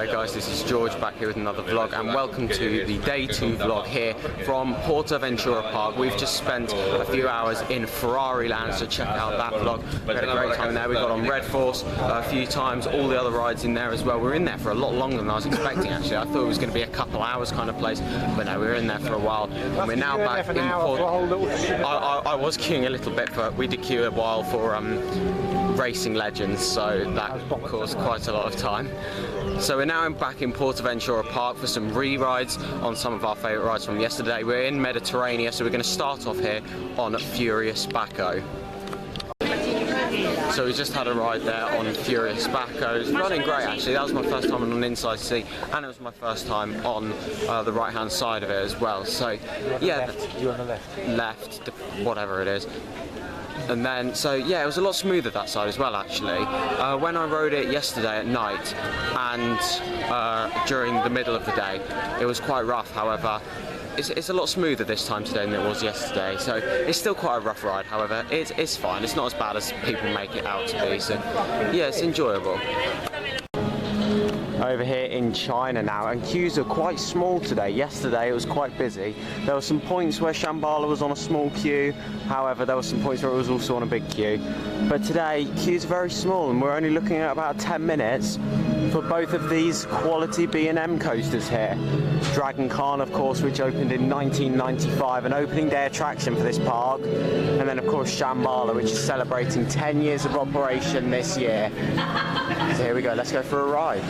Hi guys, this is George back here with another vlog, and welcome to the day 2 vlog here from PortAventura Park. We've just spent a few hours in Ferrari land, so check out that vlog. We had a great time there. We got on Red Force a few times, all the other rides in there as well. We were in there for a lot longer than I was expecting actually. I thought it was going to be a couple hours kind of place, but no, we were in there for a while. And we're now back in Port. I was queuing a little bit, but we did queue a while for racing legends, so that caused quite a lot of time. So we're now back in PortAventura Park for some re-rides on some of our favourite rides from yesterday. We're in Mediterranean, so we're going to start off here on Furious Baco. So we just had a ride there on Furious Baco. It's running great actually. That was my first time on an inside seat, and it was my first time on the right hand side of it as well. So yeah, you're on the left. Left, whatever it is. And then, so yeah, it was a lot smoother that side as well actually. When I rode it yesterday at night and during the middle of the day, it was quite rough. However, it's a lot smoother this time today than it was yesterday, so it's still quite a rough ride. However, it's fine. It's not as bad as people make it out to be, so yeah, it's enjoyable. Over here in China now, and queues are quite small today. Yesterday it was quite busy. There were some points where Shambhala was on a small queue, however there were some points where it was also on a big queue. But today queues are very small, and we're only looking at about 10 minutes for both of these quality B&M coasters here. Dragon Khan, of course, which opened in 1995, an opening day attraction for this park, and then of course Shambhala, which is celebrating 10 years of operation this year. So here we go, let's go for a ride.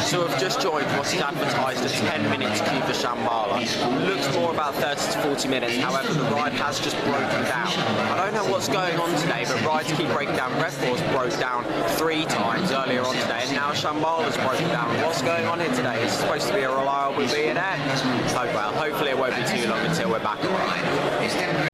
So we've just joined what is advertised as 10 minutes queue for Shambhala. Looks more about 30 to 40 minutes, however the ride has just broken down. I don't know what's going on today, but rides keep breaking down. Red Force broke down 3 times earlier on today, and now Shambhala's broken down. What's going on here today? It's supposed to be a reliable B&M. Oh well, hopefully it won't be too long until we're back online.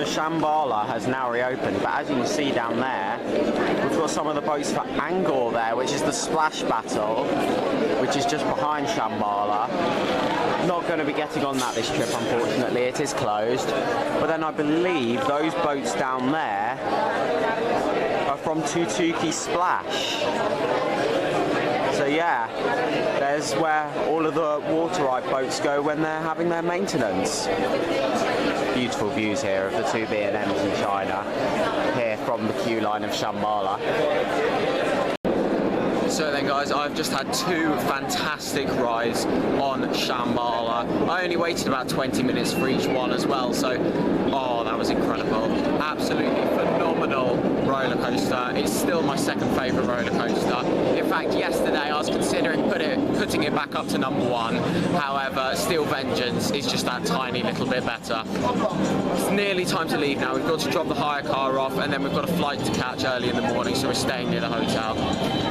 Shambhala has now reopened, but as you can see down there, we've got some of the boats for Angkor there, which is the Splash Battle, which is just behind Shambhala. Not going to be getting on that this trip, unfortunately. It is closed. But then I believe those boats down there are from Tutuki Splash. So yeah, there's where all of the water ride boats go when they're having their maintenance. Beautiful views here of the 2 B&Ms in China, here from the queue line of Shambhala. So then guys, I've just had 2 fantastic rides on Shambhala. I only waited about 20 minutes for each one as well, so oh, that was incredible. Absolutely phenomenal roller coaster. It's still my second favourite roller coaster. In fact, yesterday I was considering putting it back up to number 1. However, Steel Vengeance is just that tiny little bit better. It's nearly time to leave now. We've got to drop the hire car off, and then we've got a flight to catch early in the morning, so we're staying near the hotel.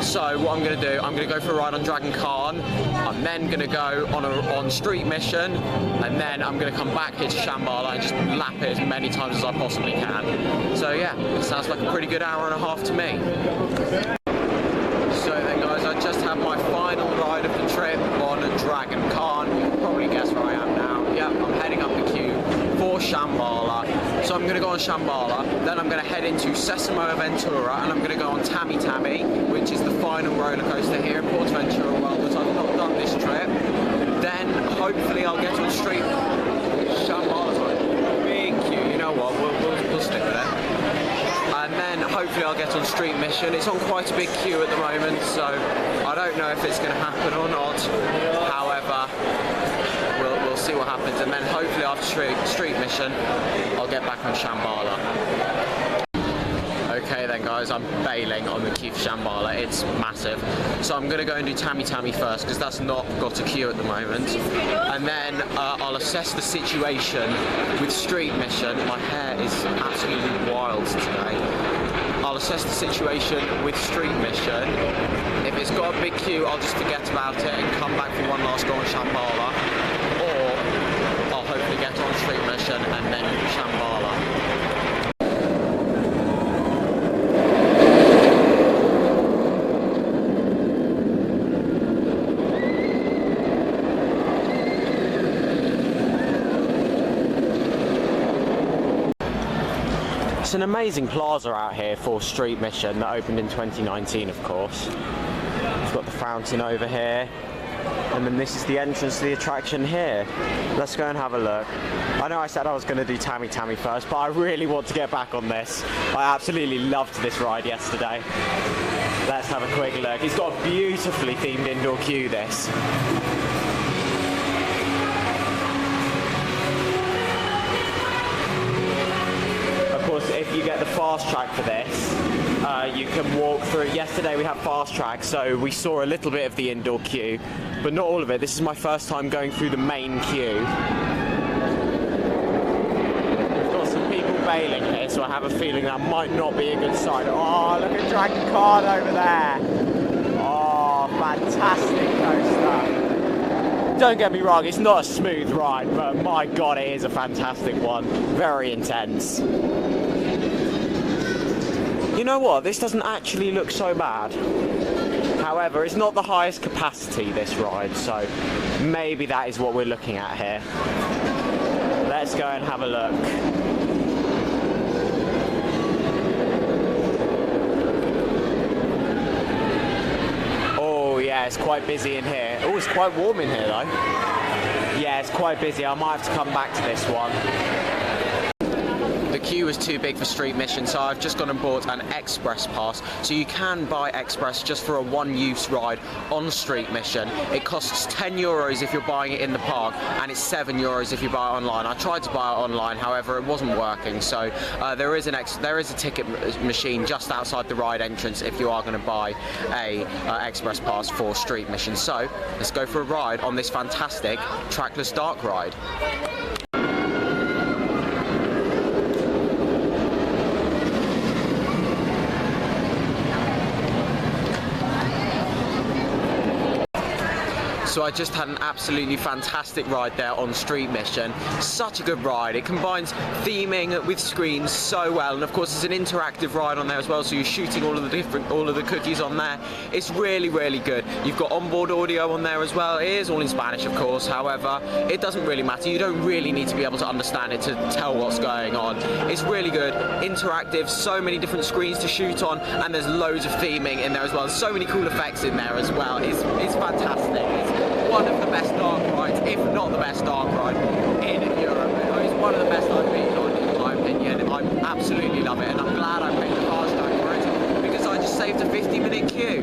So what I'm going to do, I'm going to go for a ride on Dragon Khan. I'm then going to go on Street Mission, and then I'm going to come back here to Shambhala and just lap it as many times as I possibly can. So yeah, it sounds like a pretty good hour and a half to me. So then guys, I just had my final ride of the trip on Dragon Khan. You can probably guess where I am now. Yep, I'm heading up the queue for Shambhala. So I'm going to go on Shambhala, then I'm going to head into PortAventura, and I'm going to go on Tammy Tammy, which is the final roller coaster here in PortAventura World, which I've not done this trip. Then hopefully I'll get on Street Shambhala's on big queue. You know what? We'll stick with it. And then hopefully I'll get on Street Mission. It's on quite a big queue at the moment, so I don't know if it's going to happen or not. However, we'll see what happens, and then hopefully after Street Mission, I'll get back on Shambhala. Okay then guys, I'm bailing on the queue for Shambhala, it's massive. So I'm going to go and do Tammy Tammy first, because that's not got a queue at the moment. And then I'll assess the situation with Street Mission. My hair is absolutely wild today. I'll assess the situation with Street Mission. If it's got a big queue, I'll just forget about it and come back for one last go on Shambhala. Or I'll hopefully get on Street Mission and then Shambhala. It's an amazing plaza out here for Street Mission that opened in 2019, of course. We've got the fountain over here, and then this is the entrance to the attraction here. Let's go and have a look. I know I said I was going to do Tammy Tammy first, but I really want to get back on this. I absolutely loved this ride yesterday. Let's have a quick look. It's got a beautifully themed indoor queue, this. If you get the fast track for this, you can walk through. Yesterday we had fast track, so we saw a little bit of the indoor queue, but not all of it. This is my first time going through the main queue. We've got some people bailing here, so I have a feeling that might not be a good sign. Oh, look at Dragon Card over there. Oh, fantastic coaster. Don't get me wrong, it's not a smooth ride, but my god, it is a fantastic one. Very intense. You know what, this doesn't actually look so bad. However, it's not the highest capacity, this ride, so maybe that is what we're looking at here. Let's go and have a look. Oh yeah, it's quite busy in here. Oh, it's quite warm in here though. Yeah, it's quite busy. I might have to come back to this one. The queue was too big for Street Mission, so I've just gone and bought an express pass. So you can buy express just for a one-use ride on Street Mission. It costs €10 if you're buying it in the park, and it's €7 if you buy it online. I tried to buy it online, however, it wasn't working. So there is a ticket machine just outside the ride entrance if you are going to buy a express pass for Street Mission. So let's go for a ride on this fantastic trackless dark ride. So I just had an absolutely fantastic ride there on Street Mission. Such a good ride. It combines theming with screens so well, and of course it's an interactive ride on there as well, so you're shooting all of the cookies on there. It's really, really good. You've got onboard audio on there as well. It is all in Spanish, of course, however, it doesn't really matter. You don't really need to be able to understand it to tell what's going on. It's really good, interactive, so many different screens to shoot on, and there's loads of theming in there as well. So many cool effects in there as well. It's fantastic. It's one of the best dark rides, if not the best dark ride in Europe. It's one of the best I've been on, in my opinion. I absolutely love it, and I'm glad I paid the fast track for it, because I just saved a 50-minute queue.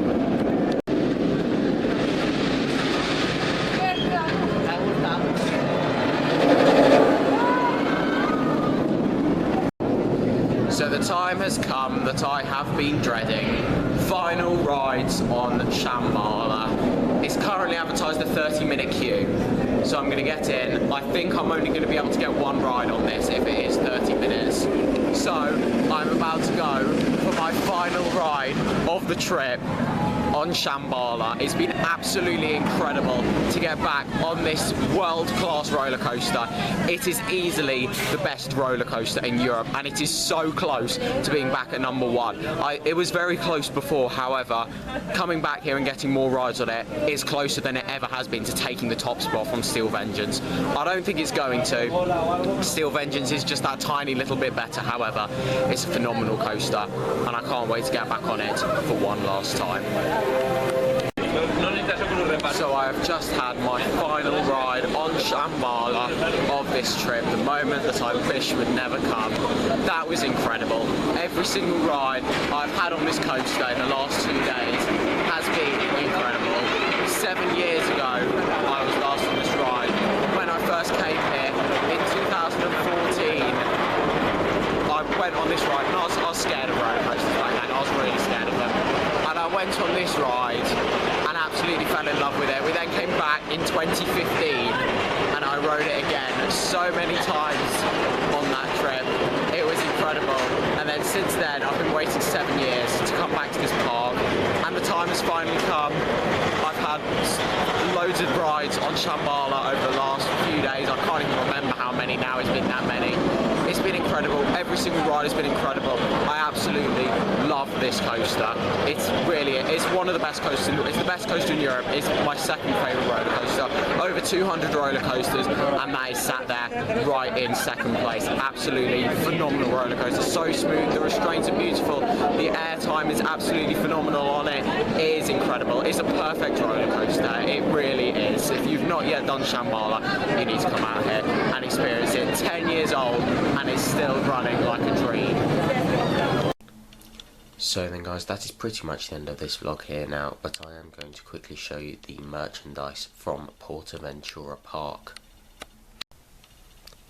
So the time has come that I have been dreading. Final rides on Shambhala. It's currently advertised a 30-minute queue, so I'm going to get in. I think I'm only going to be able to get one ride on this if it is 30 minutes. So I'm about to go for my final ride of the trip on Shambhala. It's been absolutely incredible to get back on this world-class roller coaster. It is easily the best roller coaster in Europe, and it is so close to being back at number one. It was very close before, however, coming back here and getting more rides on it is closer than it ever has been to taking the top spot from Steel Vengeance. I don't think it's going to. Steel Vengeance is just that tiny little bit better, however, it's a phenomenal coaster, and I can't wait to get back on it for one last time. So I have just had my final ride on Shambhala of this trip, the moment that I wish would never come. That was incredible. Every single ride I've had on this coaster in the last 2 days has been incredible. 7 years ago I was last on this ride. When I first came here in 2014, I went on this ride and I was scared of roller coasters back then. I was really scared of them. And I went on this ride and absolutely fell in love with it. We then came back in 2015 and I rode it again so many times on that trip. It was incredible. And then since then I've been waiting 7 years to come back to this park, and the time has finally come. I've had loads of rides on Shambhala over the last few days. I can't even remember how many now. It's been that many. It's been incredible. Every single ride has been incredible. I absolutely love this coaster. It's one of the best coasters. It's the best coaster in Europe. It's my second favourite roller coaster. Over 200 roller coasters, and that is sat there right in second place. Absolutely phenomenal roller coaster. So smooth. The restraints are beautiful. The air time is absolutely phenomenal on it. It is incredible. It's a perfect roller coaster. It really is. If you've not yet done Shambhala, you need to come out here and experience it. 10 years old and it's still running like a dream. So then guys, that is pretty much the end of this vlog here now, but I am going to quickly show you the merchandise from PortAventura Park.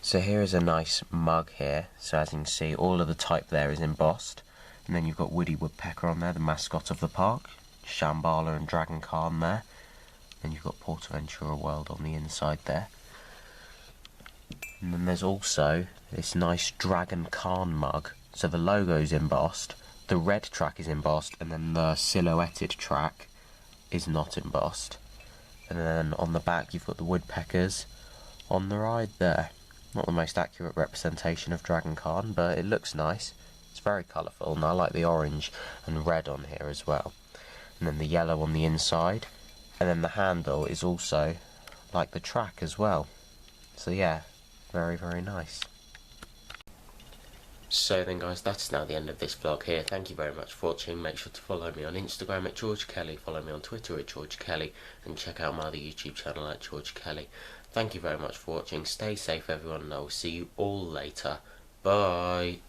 So here is a nice mug here. So as you can see, all of the type there is embossed, and then you've got Woody Woodpecker on there, the mascot of the park, Shambhala and Dragon Khan there, and you've got PortAventura World on the inside there. And then there's also this nice Dragon Khan mug. So the logo's embossed, the red track is embossed, and then the silhouetted track is not embossed. And then on the back you've got the woodpeckers on the ride there. Not the most accurate representation of Dragon Khan, but it looks nice. It's very colourful, and I like the orange and red on here as well. And then the yellow on the inside, and then the handle is also like the track as well. So yeah, very, very nice. So then guys, that's now the end of this vlog here. Thank you very much for watching. Make sure to follow me on Instagram at George Kelly, follow me on Twitter at George Kelly, and check out my other YouTube channel at George Kelly. Thank you very much for watching. Stay safe everyone, and I will see you all later. Bye.